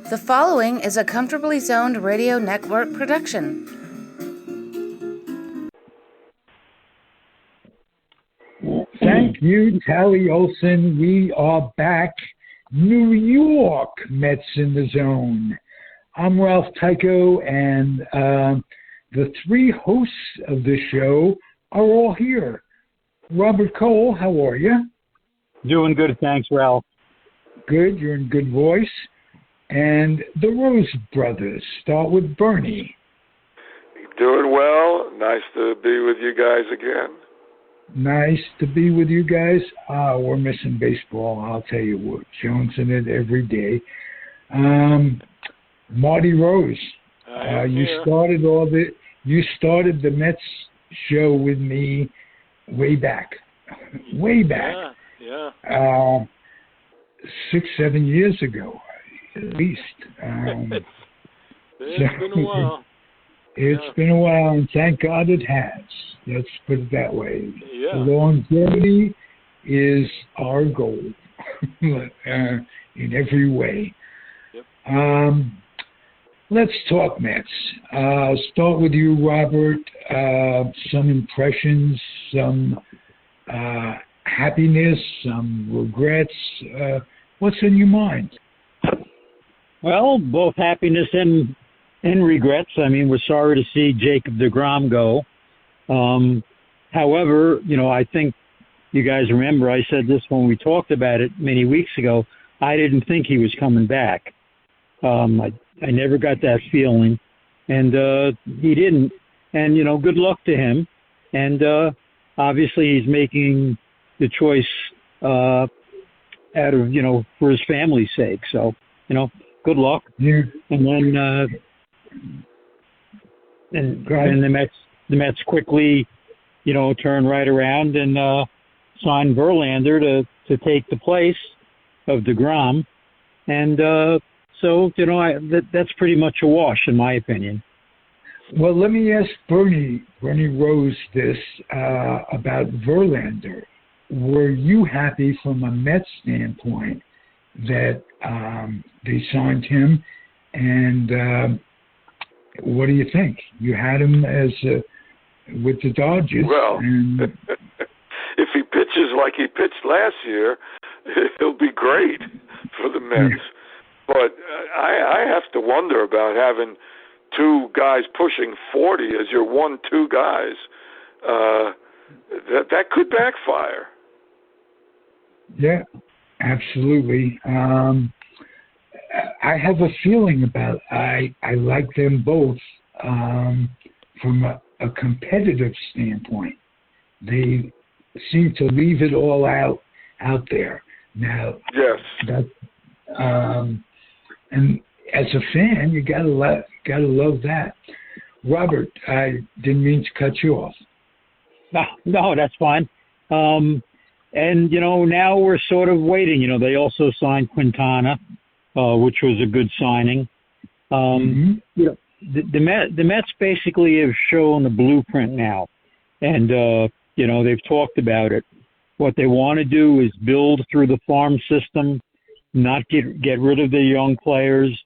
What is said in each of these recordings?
The following is a Comfortably Zoned Radio Network production. Thank you, Tally Olson. We are back. New York Mets in the zone. I'm Ralph Tyko, and the three hosts of the show are all here. Robert Cole, how are you? Doing good, thanks, Ralph. Good, you're in good voice. And the Rose Brothers. Start with Bernie. Doing well. Nice to be with you guys again. Nice to be with you guys. We're missing baseball. I'll tell you what. Jonesing it every day. Marty Rose. You started the Mets show with me way back. Yeah. 6-7 years ago, at least. It's been a while. It's been a while, and thank God it has. Let's put it that way. Yeah. Longevity is our goal in every way. Yep. Let's talk Mets. Start with you, Robert. Some impressions, some happiness, some regrets. What's in your mind? Well, both happiness and regrets. I mean, we're sorry to see Jacob deGrom go. However, I think you guys remember I said this when we talked about it many weeks ago. I didn't think he was coming back. I never got that feeling, and he didn't. And, good luck to him. And obviously he's making the choice out of, for his family's sake. So, good luck. Yeah. And then and the Mets quickly, turn right around and sign Verlander to take the place of deGrom. And so, that's pretty much a wash, in my opinion. Well, let me ask Bernie Rose this about Verlander. Were you happy from a Mets standpoint that they signed him? And what do you think? You had him as with the Dodgers. Well, and if he pitches like he pitched last year, he'll be great for the Mets. Yeah. But I have to wonder about having two guys pushing 40 as your 1-2 guys. That could backfire. Yeah, absolutely. I have a feeling about I like them both from a competitive standpoint. They seem to leave it all out there. Now, yes. And as a fan, you gotta love that. Robert, I didn't mean to cut you off. No, that's fine. And now we're sort of waiting. They also signed Quintana, which was a good signing. The Mets basically have shown the blueprint now, and they've talked about it. What they want to do is build through the farm system, not get rid of the young players,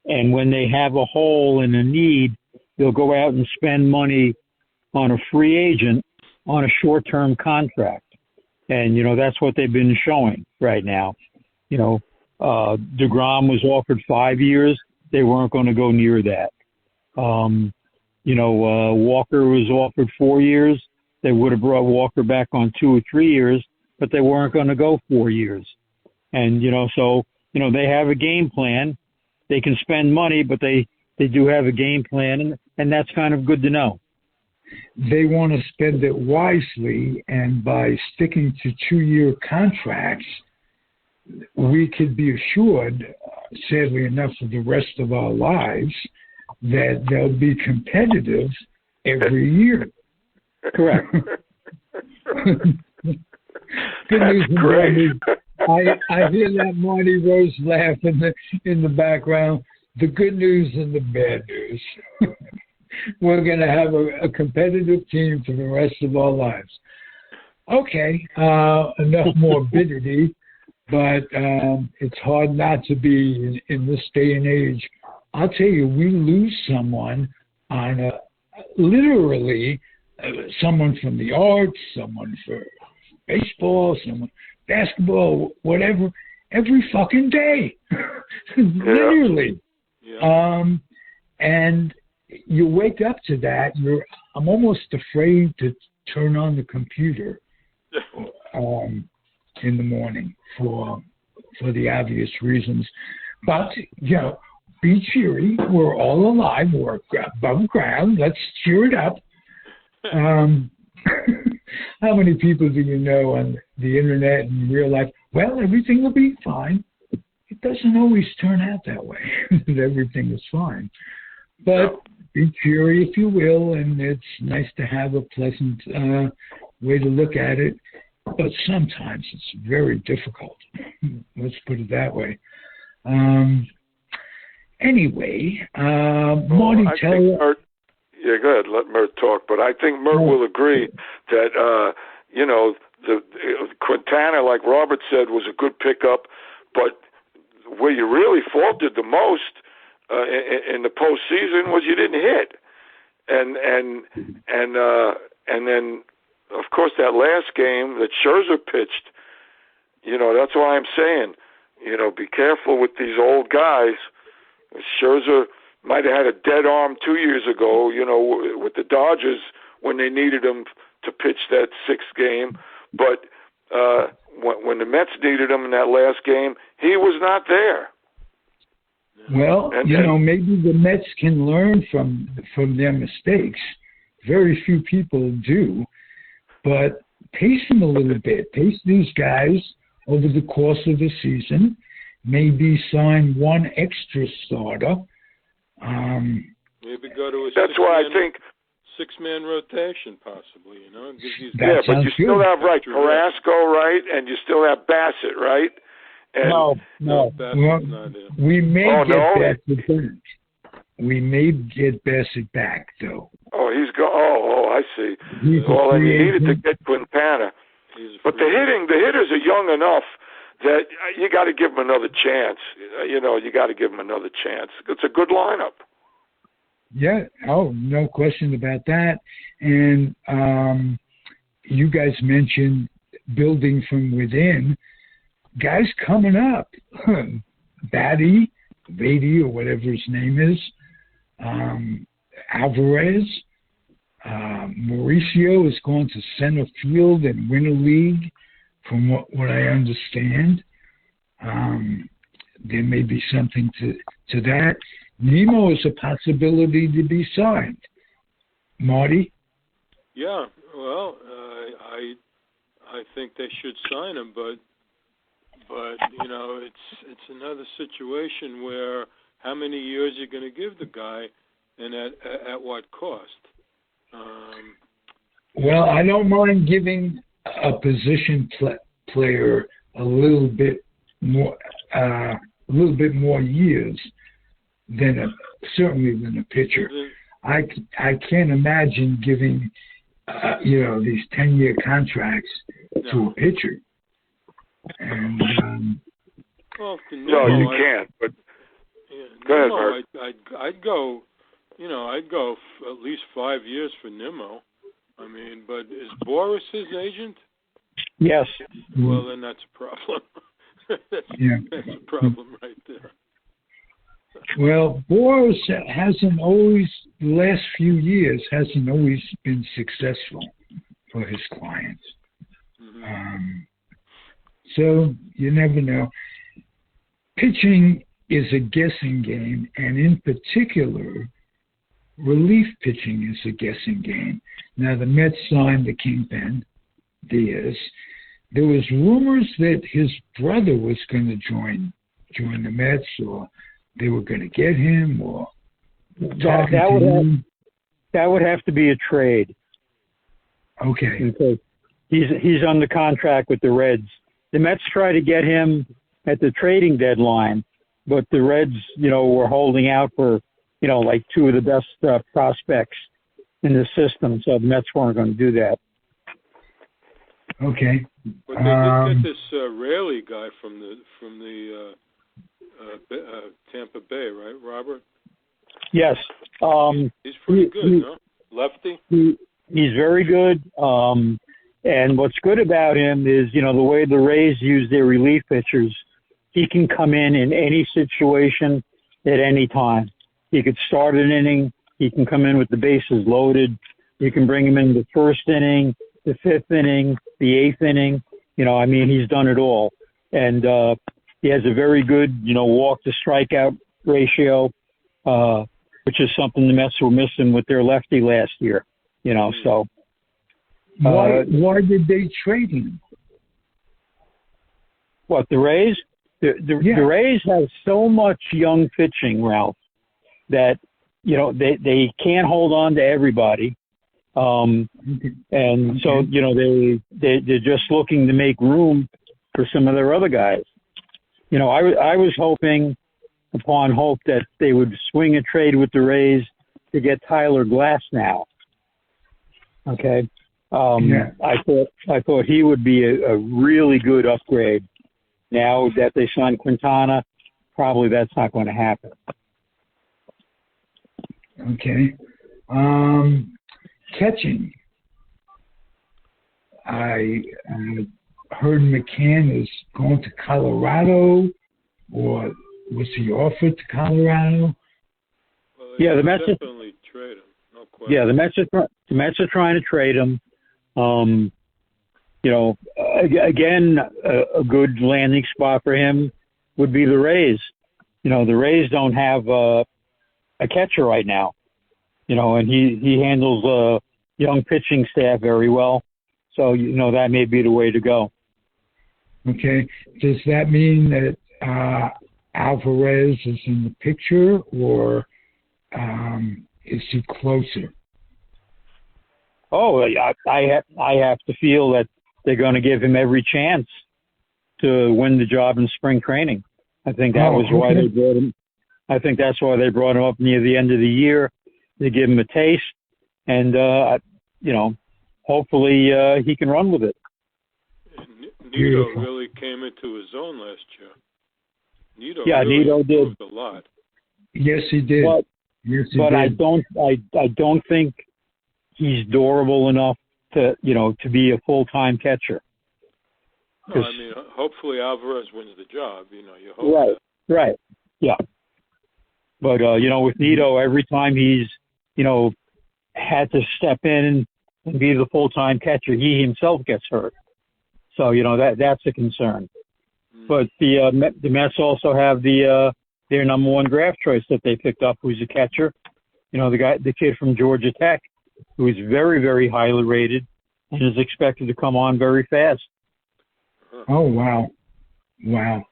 and when they have a hole and a need, they'll go out and spend money on a free agent on a short-term contract. And, that's what they've been showing right now. deGrom was offered 5 years. They weren't going to go near that. Walker was offered 4 years. They would have brought Walker back on 2 or 3 years, but they weren't going to go 4 years. And, they have a game plan. They can spend money, but they do have a game plan, and that's kind of good to know. They want to spend it wisely, and by sticking to 2-year contracts, we could be assured, sadly enough, for the rest of our lives, that they'll be competitive every year. Correct. Good news and bad news. I hear that Marty Rose laugh in the background. The good news and the bad news. We're going to have a competitive team for the rest of our lives. Okay, enough morbidity. but it's hard not to be in this day and age. I'll tell you, we lose someone on literally someone from the arts, someone for baseball, someone basketball, whatever, every fucking day, literally. Yeah. And you wake up to that. I'm almost afraid to turn on the computer in the morning for the obvious reasons. But, be cheery. We're all alive. We're above ground. Let's cheer it up. How many people do you know on the internet and real life? Well, everything will be fine. It doesn't always turn out that way, that everything is fine. But be cheery, if you will, and it's nice to have a pleasant way to look at it. But sometimes it's very difficult. Let's put it that way. Anyway, Marty, yeah, go ahead. Let Mert talk. But I think Mert will agree that, the Quintana, like Robert said, was a good pickup. But where you really faltered the most in the postseason was you didn't hit. And then, of course, that last game that Scherzer pitched, that's why I'm saying, be careful with these old guys. Scherzer might have had a dead arm 2 years ago, with the Dodgers when they needed him to pitch that sixth game. But when the Mets needed him in that last game, he was not there. Well, maybe the Mets can learn from their mistakes. Very few people do. But pace them a little bit. Pace these guys over the course of the season. Maybe sign one extra starter. Maybe go to a that's why I think six-man rotation, possibly. Yeah, but you still have Carrasco, right, and you still have Bassett, right? And no. We may get Bassett back. We may get Bassett back, though. Oh, he's gone. Oh, I see. Well, and you needed to get Quintana, but the hitters are young enough that you got to give them another chance. You got to give them another chance. It's a good lineup. Yeah. Oh, no question about that. And you guys mentioned building from within. Guys coming up, Batty, or whatever his name is, Alvarez, Mauricio is going to center field and win a league. From what I understand, there may be something to that. Nemo is a possibility to be signed. Marty? Yeah, well, I think they should sign him, but it's another situation where how many years you're going to give the guy, and at what cost? Well, I don't mind giving a position player a little bit more years certainly than a pitcher. I can't imagine giving these 10-year contracts to a pitcher. And no, you can't. But go ahead, Bert. I'd go. I'd go at least 5 years for Nimmo. I mean, but is Boris his agent? Yes. Well, then that's a problem. That's a problem right there. Well, Boris hasn't always, the last few years, hasn't always been successful for his clients. Mm-hmm. So you never know. Pitching is a guessing game, and in particular, relief pitching is a guessing game. Now, the Mets signed the kingpin, Diaz. There was rumors that his brother was going to join the Mets, or they were going to get him, or that would have to be a trade. Okay. Because he's under contract with the Reds. The Mets tried to get him at the trading deadline, but the Reds, were holding out for, like two of the best prospects in the system, so the Mets weren't going to do that. Okay. But they did get this Ralh guy from the Tampa Bay, right, Robert? Yes. He's pretty good, no? Lefty? He's very good. And what's good about him is, you know, the way the Rays use their relief pitchers, he can come in any situation at any time. He could start an inning. He can come in with the bases loaded. You can bring him in the first inning, the fifth inning, the eighth inning. You know, I mean, he's done it all. And he has a very good, you know, walk to strikeout ratio, which is something the Mets were missing with their lefty last year. You know, so. Why did they trade him? What, the Rays? The Rays have so much young pitching, Ralph, that, you know, they can't hold on to everybody. And so, you know, they're just looking to make room for some of their other guys. You know, I was hoping upon hope that they would swing a trade with the Rays to get Tyler Glass now. Okay. I thought he would be a really good upgrade. Now that they signed Quintana, probably that's not going to happen. Okay. Catching. I heard McCann is going to Colorado, or was he offered to Colorado? Well, yeah, the Mets definitely trade him. No question. Yeah, the Mets are trying to trade him. You know, again, a good landing spot for him would be the Rays. You know, the Rays don't have a catcher right now. You know, and he handles young pitching staff very well. So, you know, that may be the way to go. Okay. Does that mean that Alvarez is in the picture, or is he closer? Oh, I have to feel that they're going to give him every chance to win the job in spring training. I think that was why they brought him. I think that's why they brought him up near the end of the year. They give him a taste, and you know, hopefully he can run with it. Nito really came into his own last year. Nito did a lot. Yes, he did. But I don't think he's durable enough to be a full-time catcher. No, I mean, hopefully Alvarez wins the job. You know, you hope. Right, yeah. But you know, with Nito, every time he's had to step in and be the full-time catcher, he himself gets hurt. So you know that's a concern. But the Mets also have their number one draft choice that they picked up, who's a catcher. You know, the kid from Georgia Tech, who is very, very highly rated and is expected to come on very fast. Oh, wow.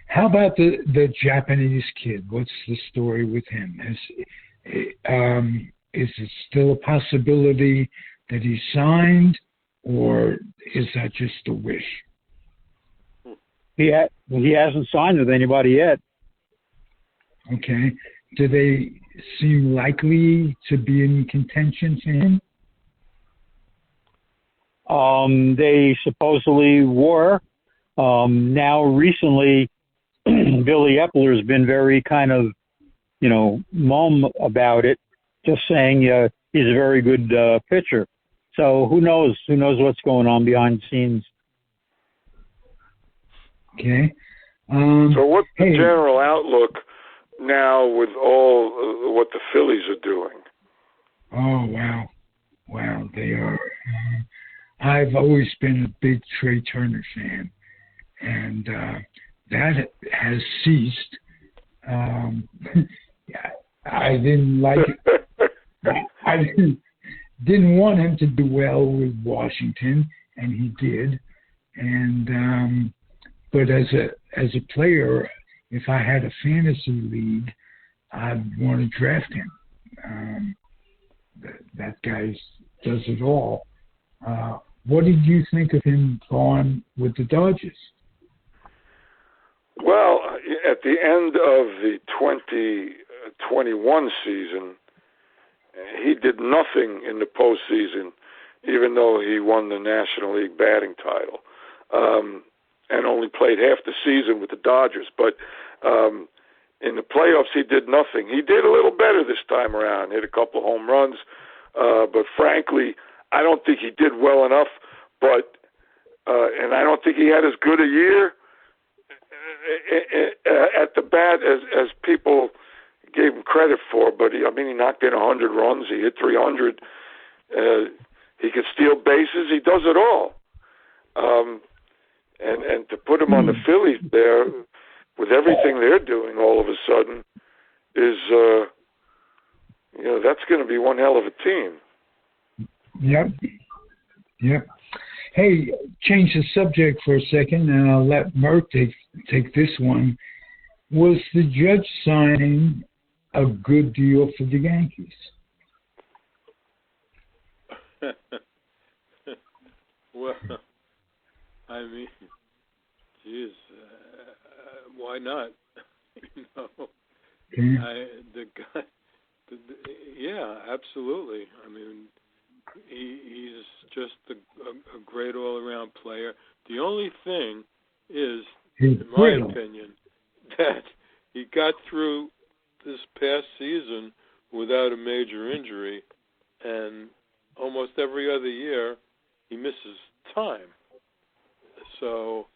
How about the Japanese kid? What's the story with him? Is it still a possibility that he signed, or is that just a wish? He hasn't signed with anybody yet. Okay. Do they seem likely to be in contention for him? They supposedly were. Now recently, Billy Epler's been very kind of, mum about it, just saying he's a very good pitcher. So who knows? Who knows what's going on behind the scenes? Okay. So what's the general outlook now with all what the Phillies are doing? Oh, wow. Wow, they are. I've always been a big Trey Turner fan, and that has ceased. I didn't like it. I didn't want him to do well with Washington, and he did. And but as a player, if I had a fantasy league, I'd want to draft him. That guy does it all. What did you think of him going with the Dodgers? Well, at the end of the 2021 season, he did nothing in the postseason. He even though he won the National League batting title, and only played half the season with the Dodgers. But in the playoffs, he did nothing. He did a little better this time around, hit a couple of home runs. But frankly, I don't think he did well enough. But and I don't think he had as good a year at the bat as people gave him credit for. But he knocked in 100 runs. He hit 300. He could steal bases. He does it all. And to put him on the Phillies there with everything they're doing all of a sudden is, that's going to be one hell of a team. Yep. Hey, change the subject for a second, and I'll let Mert take this one. Was the Judge signing a good deal for the Yankees? Well, I mean, geez, why not? The guy, yeah, absolutely. I mean, he's just a great all-around player. The only thing is, in my opinion, that he got through this past season without a major injury, and almost every other year he misses time. So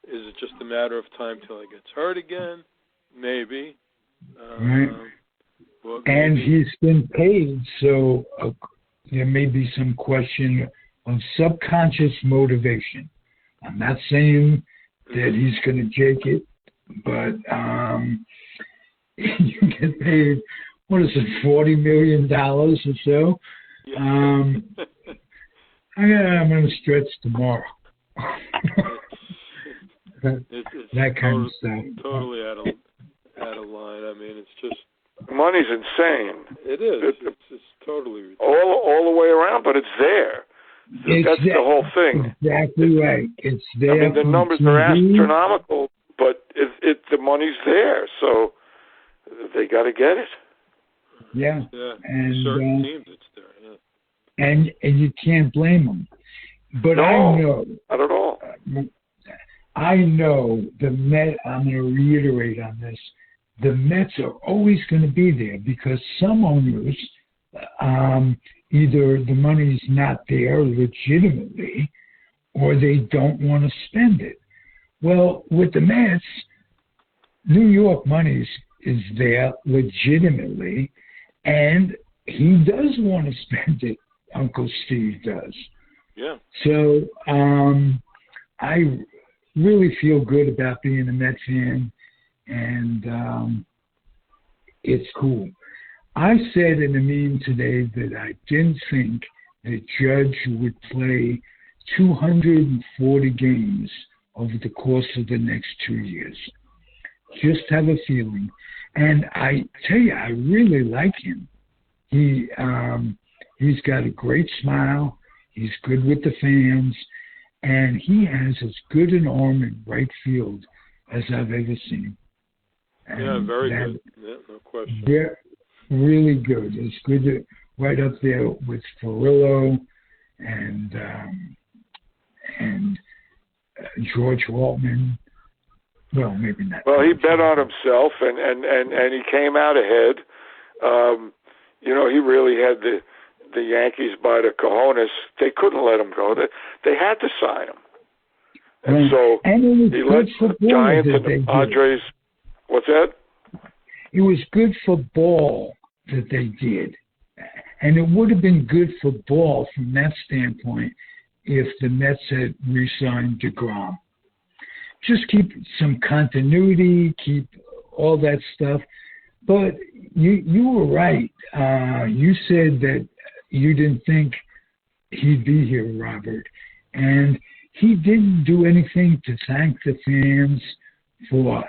is it just a matter of time till he gets hurt again? Maybe. Right. And he's been paid, so there may be some question of subconscious motivation. I'm not saying that he's going to take it, but you get paid, what is it, $40 million or so? Yeah. I'm going to stretch tomorrow. That kind of stuff. Totally out of line. I mean, it's just money's insane. It is. It's totally ridiculous. all the way around, but it's there. That's the whole thing. Exactly right. It's there. I mean, the numbers are astronomical, but the money's there, so they got to get it. Yeah. And certain teams, it's there. Yeah. And you can't blame them. But no, I know. Not at all. I know the Mets. I'm going to reiterate on this. The Mets are always going to be there because some owners, either the money's not there legitimately, or they don't want to spend it. Well, with the Mets, New York money is there legitimately, and he does want to spend it. Uncle Steve does. Yeah. So I really feel good about being a Met fan, and it's cool. I said in a meme today that I didn't think that Judge would play 240 games over the course of the next 2 years. Just have a feeling. And I tell you, I really like him. He's got a great smile. He's good with the fans. And he has as good an arm in right field as I've ever seen. And very good. Yeah, no question. They're really good. It's good to, right up there with Farillo and George Waltman. Well, maybe not. Well, he bet on himself, and he came out ahead. He really had the Yankees by the cojones. They couldn't let him go. They had to sign him. And so he let the Giants and the Padres. What's that? It was good for ball that they did. And it would have been good for ball from that standpoint if the Mets had re-signed DeGrom. Just keep some continuity, keep all that stuff. But you were right. You said that you didn't think he'd be here, Robert. And he didn't do anything to thank the fans for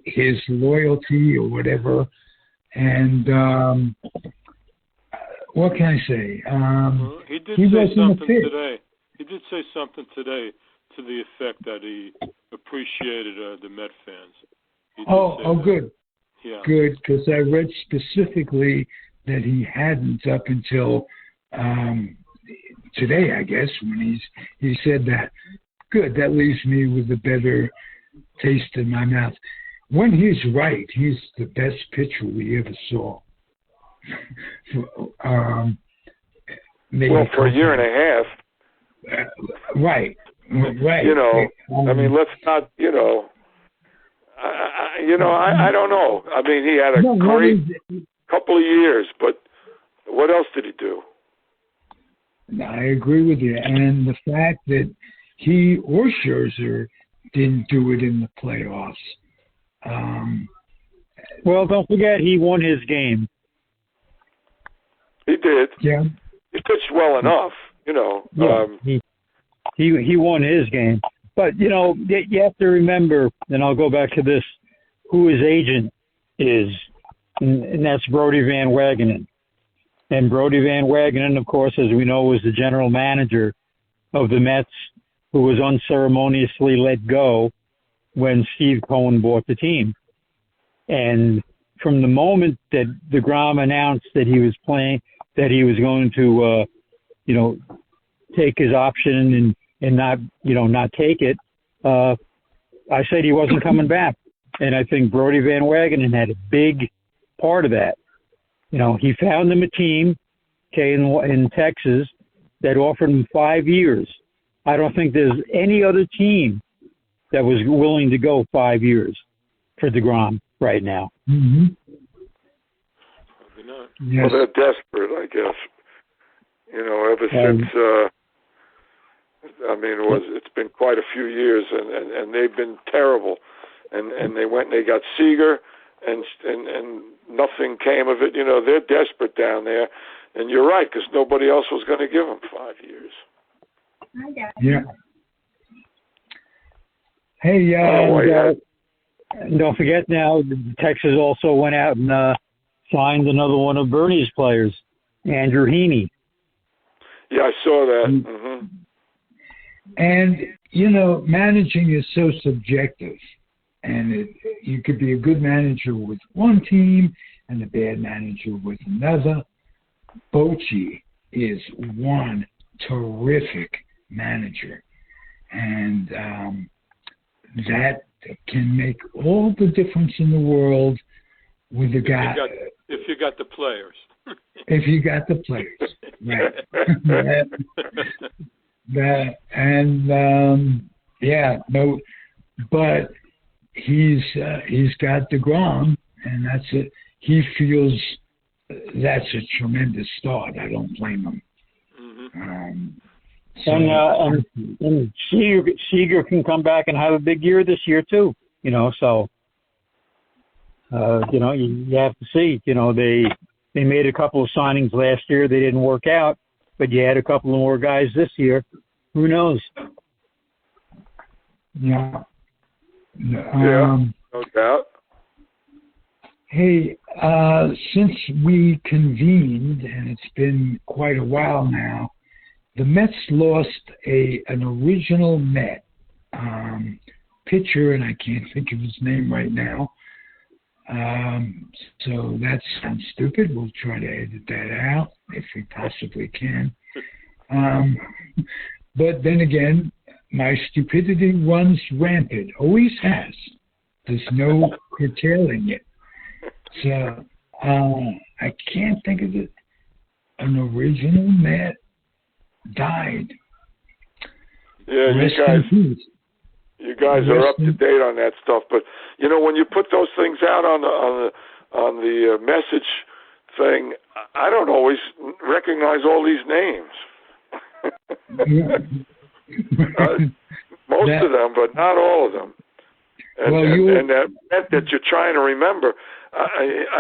his loyalty or whatever. And what can I say? He did say something today. He did say something today to the effect that he appreciated the Met fans. Oh, good. Yeah. Good, because I read specifically that he hadn't up until today, I guess, when he said that. Good, that leaves me with a better taste in my mouth. When he's right, he's the best pitcher we ever saw. Well, for a year and a half. Right. You know, I mean, let's not, you know, I don't know. I mean, he had a great couple of years, but what else did he do? I agree with you. And the fact that he or Scherzer didn't do it in the playoffs. Well, don't forget, he won his game. He did. Yeah. He pitched well enough, you know. Yeah, he won his game. But, you know, you have to remember, and I'll go back to this, who his agent is, and that's Brodie Van Wagenen. And Brodie Van Wagenen, of course, as we know, was the general manager of the Mets, who was unceremoniously let go when Steve Cohen bought the team. And from the moment that DeGrom announced that he was playing, that he was going to, take his option and not take it, I said he wasn't coming back. And I think Brodie Van Wagenen had a big part of that. You know, he found him a team, in Texas, that offered him 5 years. I don't think there's any other team that was willing to go 5 years for DeGrom right now. Mm-hmm. Probably not. Yes. Well, they're desperate, I guess. You know, ever since, it's been quite a few years, and they've been terrible. And they went and they got Seager, and nothing came of it. You know, they're desperate down there. And you're right, because nobody else was going to give them 5 years. Yeah. Hey, and don't forget now, Texas also went out and signed another one of Bernie's players, Andrew Heaney. Yeah, I saw that. Mm-hmm. And, you know, managing is so subjective. And you could be a good manager with one team and a bad manager with another. Bochy is one terrific manager. And that can make all the difference in the world with a guy. If you got the players. If you got the players. Right. But he's got DeGrom, and that's it. He feels that's a tremendous start. I don't blame him. Mm-hmm. And Seager can come back and have a big year this year too. You know, so you have to see. You know, they made a couple of signings last year. They didn't work out, but you had a couple of more guys this year. Who knows? Yeah. No doubt. Hey, since we convened, and it's been quite a while now, the Mets lost an original Met pitcher, and I can't think of his name right now. So that sounds stupid. We'll try to edit that out if we possibly can. But then again, my stupidity runs rampant. Always has. There's no curtailing it. So I can't think of it. An original Met died. Yeah, you guys are up to date on that stuff. But you know, when you put those things out on the message thing, I don't always recognize all these names. Most of them, but not all of them. And that Met that you're trying to remember,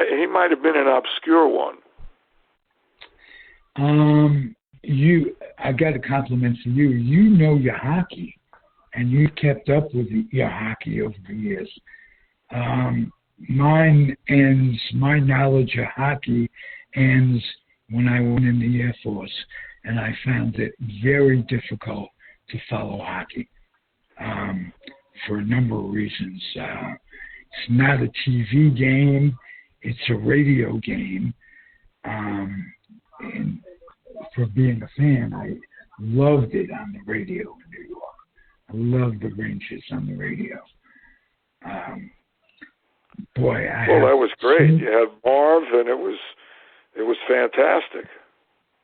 he might have been an obscure one. I got a compliment for you. You know your hockey, and you kept up with your hockey over the years. My knowledge of hockey ends when I went in the Air Force, and I found it very difficult to follow hockey for a number of reasons. It's not a TV game. It's a radio game. And for being a fan. I loved it on the radio in New York. I loved the Rangers on the radio. Boy, that was great. You had Marv, and it was fantastic.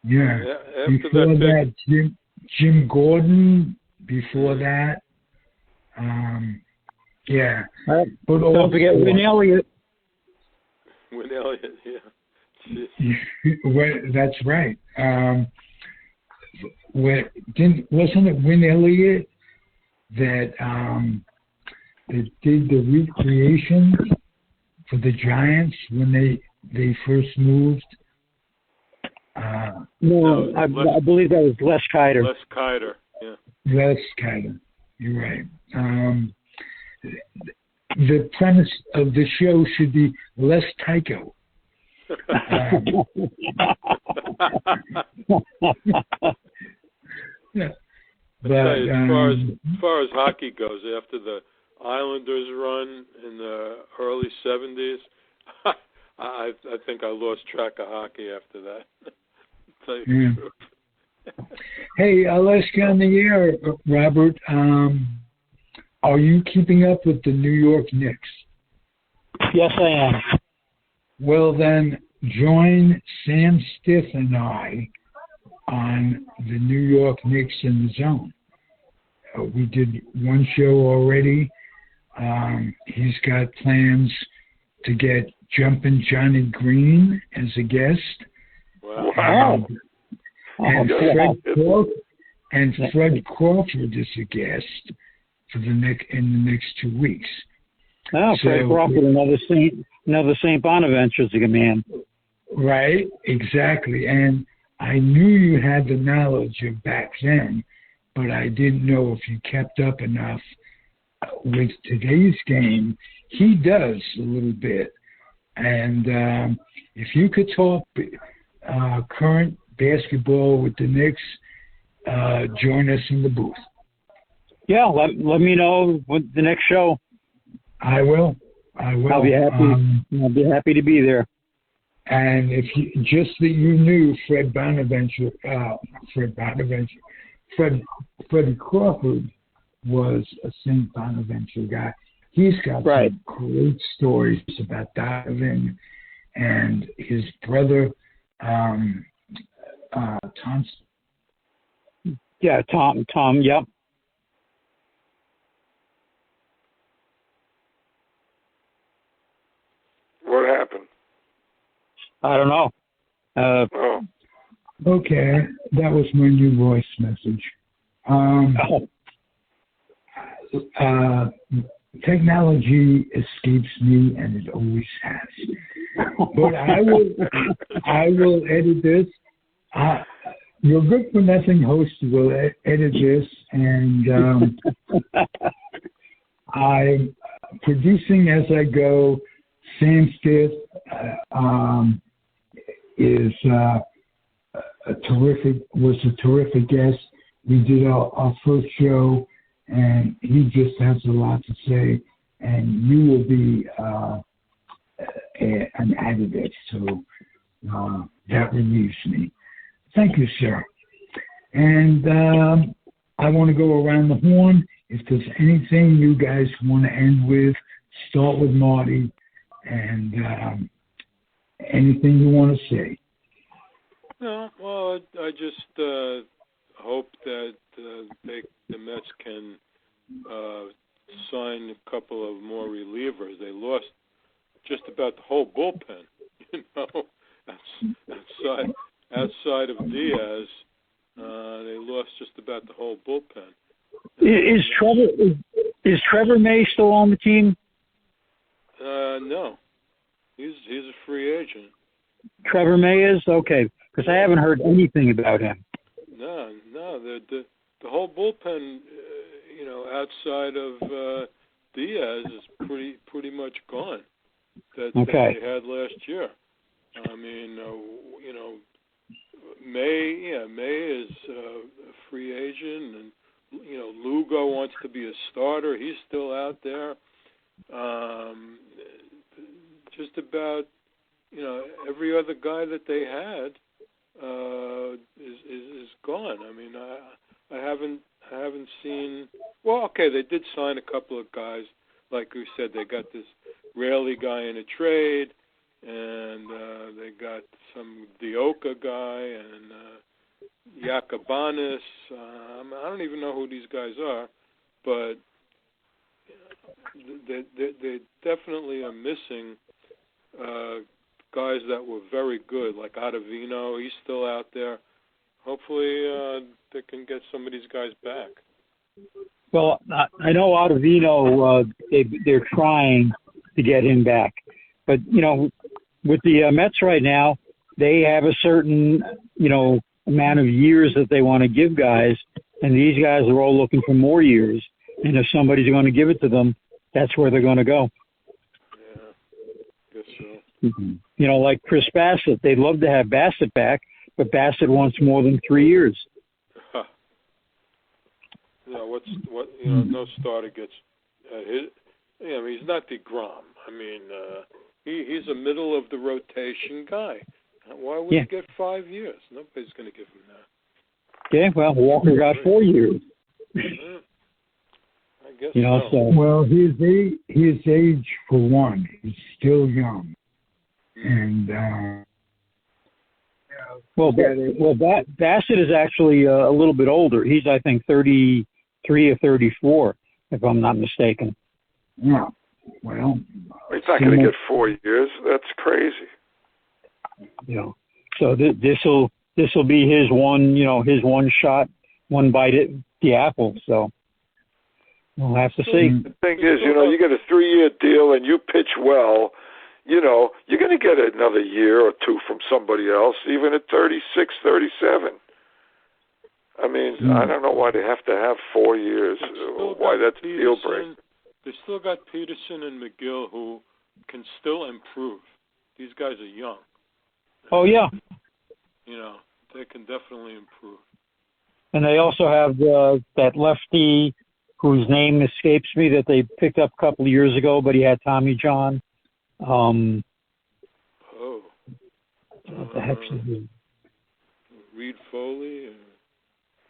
Yeah. After Before that, Jim Gordon. Before that, yeah. But don't forget Win Elliott. Win Elliott, yeah. Well, that's right. Wasn't it Win Elliott that did the recreation for the Giants when they first moved? No, I believe that was Les Kiter. Les Kiter, yeah. Les Kiter, you're right. The premise of the show should be less Tyko. Yeah. But, as far as hockey goes, after the Islanders run in the early 70s, I think I lost track of hockey after that. Tell you the truth. Hey, I'll ask you on the air, Robert. Are you keeping up with the New York Knicks? Yes, I am. Well, then join Sam Stiff and I on the New York Knicks in the Zone. We did one show already. He's got plans to get Jumpin' Johnny Green as a guest. Wow. And Fred Crawford is a guest for in the next 2 weeks. Oh, Fred Crawford, another St. Bonaventure man. Right, exactly. And I knew you had the knowledge of back then, but I didn't know if you kept up enough with today's game. He does a little bit. And if you could talk current basketball with the Knicks, join us in the booth. Yeah, let me know what the next show. I will. I'll be happy. I'll be happy to be there. And if you, just that you knew Freddie Crawford was a St. Bonaventure guy. He's got some great stories about Donovan and his brother, Tom. Yeah, Tom, yep. What happened? I don't know. Okay, that was my new voice message. Technology escapes me, and it always has. But I will edit this. Your good for nothing host will edit this, and I'm producing as I go. Sam Stiff was a terrific guest. We did our first show, and he just has a lot to say, and you will be an additive, so that relieves me. Thank you, sir. And I want to go around the horn. If there's anything you guys want to end with, start with Marty, and anything you want to say. No, well, I just hope that the Mets can sign a couple of more relievers. They lost just about the whole bullpen, outside of Diaz, they lost just about the whole bullpen. Is Trevor May still on the team? No, he's a free agent. Trevor May is? Okay, because I haven't heard anything about him. No, the whole bullpen, outside of Diaz is pretty much gone. That they had last year. I mean, May is a free agent, and Lugo wants to be a starter. He's still out there. Just about every other guy that they had is gone. I mean, I haven't seen. Well, okay, they did sign a couple of guys. Like we said, they got this Ralh guy in a trade, and they got some Dioka guy and Yakubanis. I don't even know who these guys are, but they definitely are missing guys that were very good, like Ottavino. He's still out there. Hopefully they can get some of these guys back. Well, I know Ottavino, they're trying to get him back. But, with the Mets right now, they have a certain, amount of years that they want to give guys, and these guys are all looking for more years. And if somebody's going to give it to them, that's where they're going to go. Yeah, guess so. Mm-hmm. Like Chris Bassett, they'd love to have Bassett back, but Bassett wants more than 3 years. No starter gets his. He's not DeGrom. He's a middle of the rotation guy. Why would he get 5 years? Nobody's going to give him that. Yeah, well, Walker got 4 years. I guess so. Well, his age for one, he's still young, and Bassett is actually a little bit older. He's, I think, 33 or 34, if I'm not mistaken. Yeah. Well, he's not going to get 4 years. That's crazy. So this will be his one, his one shot, one bite at the apple. So we'll have to see. The thing is, you get a 3-year deal and you pitch well, you're going to get another year or two from somebody else, even at 36, 37. I don't know why they have to have 4 years. Why that's a deal breaker. They still got Peterson and McGill who can still improve. These guys are young. Oh, yeah. They can definitely improve. And they also have that lefty whose name escapes me that they picked up a couple of years ago, but he had Tommy John. What the heck's his name? Reed Foley?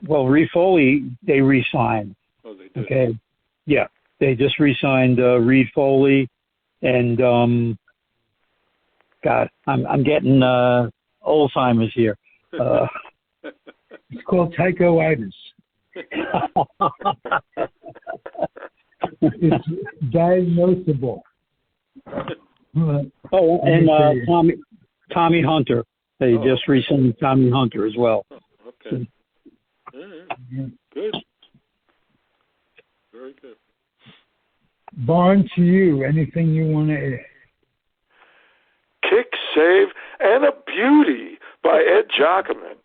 Well, Reed Foley, they re-signed. Oh, they did? Okay. Yeah. They just re-signed Reed Foley, and God, I'm getting Alzheimer's here. It's called Tyko-itis. It's diagnosable. And Tommy Hunter. They just re-signed Tommy Hunter as well. Okay. All right. Good. Very good. Barn, to you, anything you want to add? Kick, save, and a beauty by Ed Jockerman.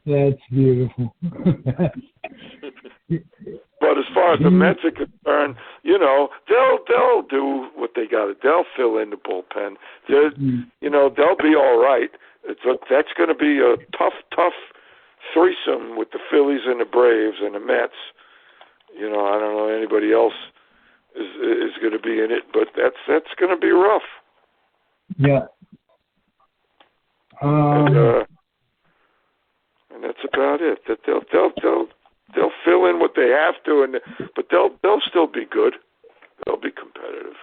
That's beautiful. But as far as the Mets are concerned, they'll do what they got to. They'll fill in the bullpen. They'll be all right. That's going to be a tough threesome with the Phillies and the Braves and the Mets. I don't know anybody else is going to be in it, but that's going to be rough. Yeah. And that's about it. That they'll fill in what they have to, but they'll still be good. They'll be competitive.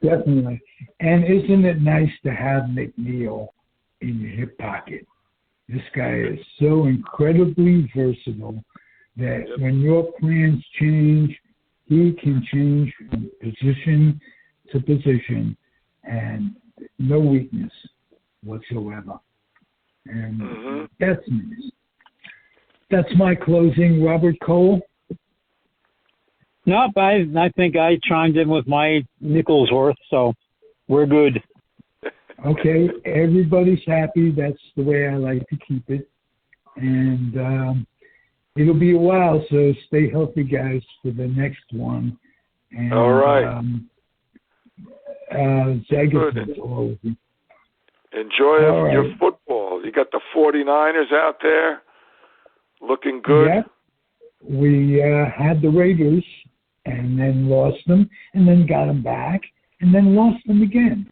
Definitely. And isn't it nice to have McNeil in your hip pocket? This guy is so incredibly versatile that when your plans change, he can change from position to position and no weakness whatsoever. And that's nice. That's my closing. Robert Cole? Nope, I think I chimed in with my nickel's worth, so we're good. Okay, everybody's happy. That's the way I like to keep it. And it'll be a while, so stay healthy, guys, for the next one. And, all right. Zagat's all of you. Enjoy your football. You got the 49ers out there looking good. Yeah. We had the Raiders and then lost them and then got them back. and then lost them again.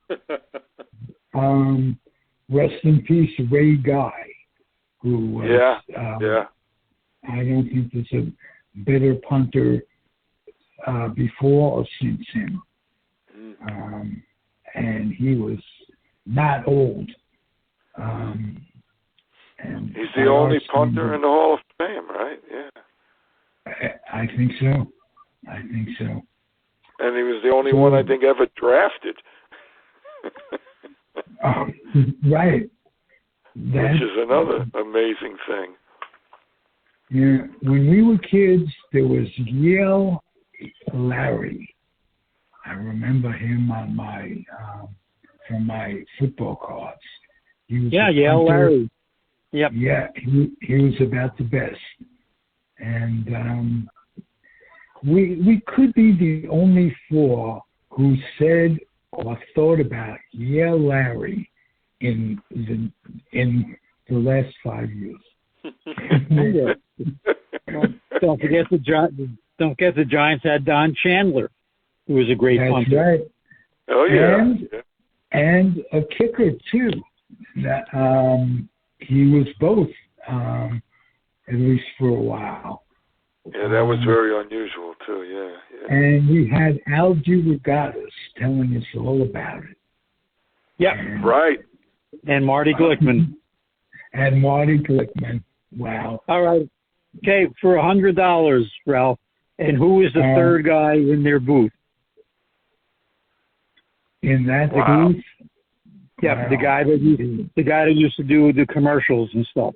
Rest in peace, Ray Guy, who was, I don't think there's a better punter before or since him. And he was not old. And he's the only punter in the Hall of Fame, right? Yeah. I think so. And he was the only one I think ever drafted. Right. Which is another amazing thing. Yeah. When we were kids, there was Yale Larry. I remember him on my from my football cards. He was Yale Larry. Yep. Yeah, he was about the best. And we could be the only four who said or thought about Yale Larry in the last 5 years. Don't forget the Giants had Don Chandler, who was a great punter. That's right. Oh yeah. And a kicker too. He was both, at least for a while. Yeah, that was very unusual too. Yeah. And we had Al Regattas telling us all about it. Yep. Right. And Marty Glickman. Wow. All right. Okay, for $100, Ralph. And who is the third guy in their booth? In that booth? Yeah, wow. the guy that used to do the commercials and stuff.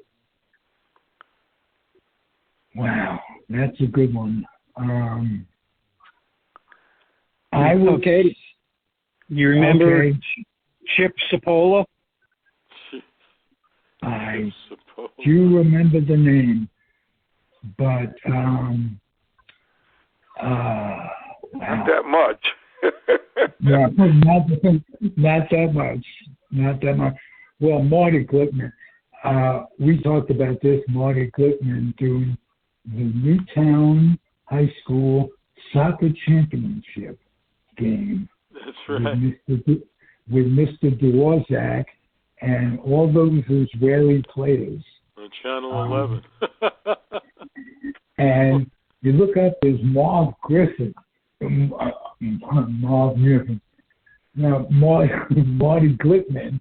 Wow, that's a good one. You remember Chip Sapola? I do remember the name, but not that much. Yeah, not that much. Well, Marty Glickman. We talked about this. Marty Glickman doing the Newtown High School soccer championship game. That's right. With Mr. Dvorak and all those Israeli players. On Channel 11. And you look up, there's Marv Griffin. Marty Glickman,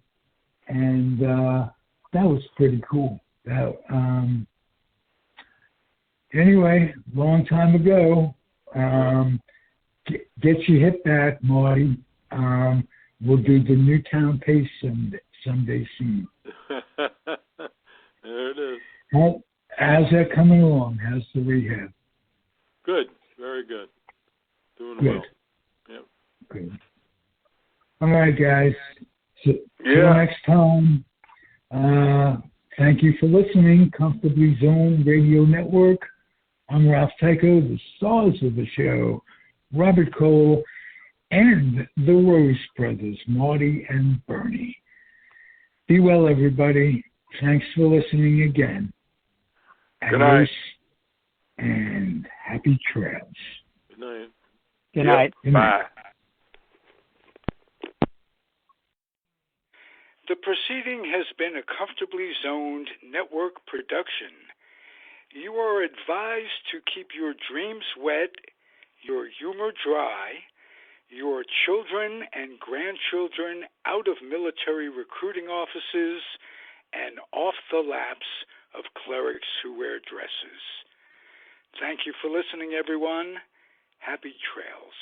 and that was pretty cool. Anyway, long time ago. Get your hip back, Marty. We'll do the Newtown Pace someday soon. There it is. How's that coming along? How's the rehab? Good. Very good. Doing good. Well. Yep. Good. All right, guys. Till next time. Thank you for listening. Comfortably Zoned Radio Network. I'm Ralph Tyko, the stars of the show, Robert Cole, and the Rose Brothers, Marty and Bernie. Be well, everybody. Thanks for listening again. Good night. And happy trails. Good night. Good night. Bye. The proceeding has been a Comfortably Zoned network production. You are advised to keep your dreams wet, your humor dry, your children and grandchildren out of military recruiting offices and off the laps of clerics who wear dresses. Thank you for listening, everyone. Happy trails.